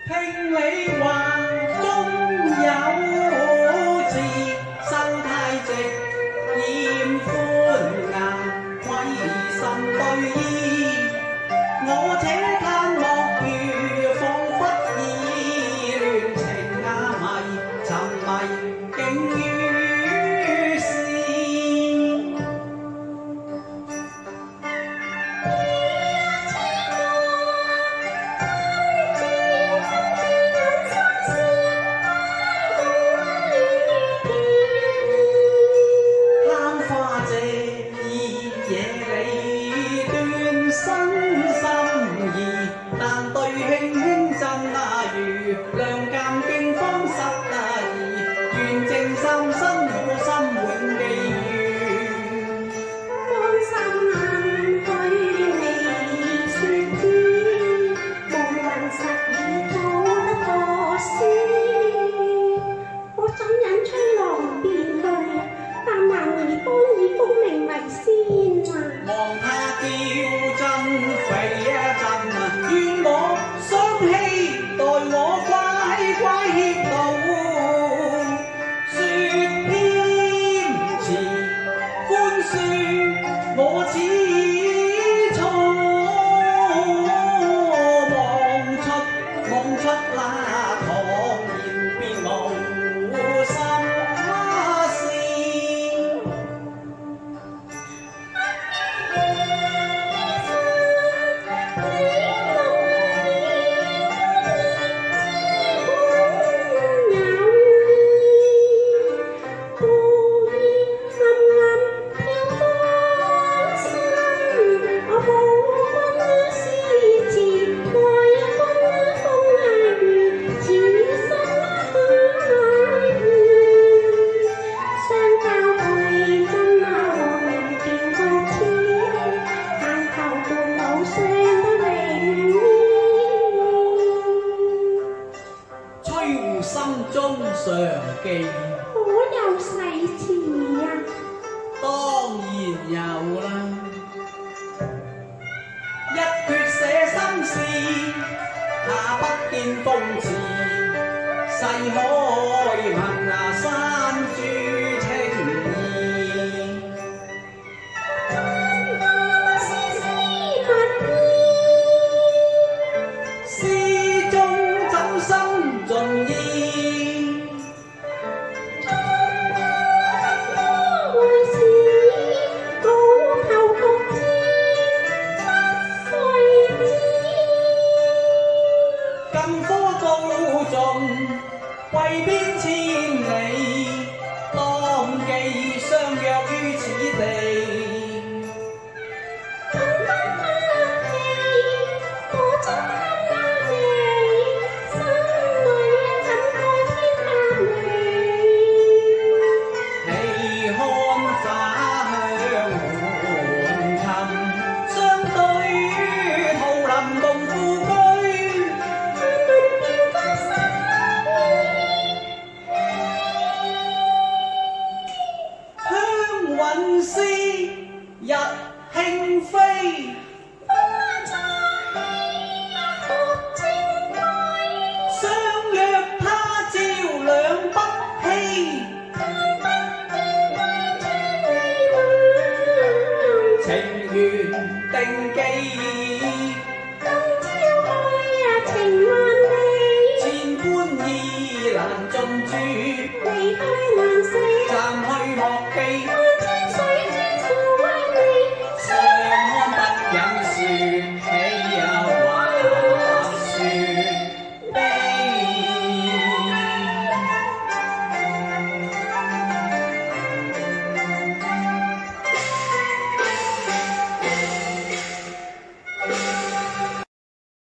聽你話中有字，生太直，厭歡顏，為甚對意？我且嘆莫如彷彿已亂情迷，沉迷竟於事。生心意，但對卿卿真如亮鑑經方失意，願證三生我心永記於。芳心眼對你說知，無雲實已做得過私。我怎忍吹浪變淚，但男兒當以功名為先啊！望他嬌真肥真，願我雙欺，待我乖乖協道。說謙辭寬恕，我只錯望出那堂言便無心事。吹胡心中常記，可有誓詞啊？當然有啦。一決寫心事，下不見風池，世海問山諸情意。詩中怎生盡意？更科高盡，為邊千里，當記相約於此地。喜看花香門琴，相對桃林共富居。香韻詩，日輕飛。相約他朝兩不欺，情緣定記。千般意難盡處。離開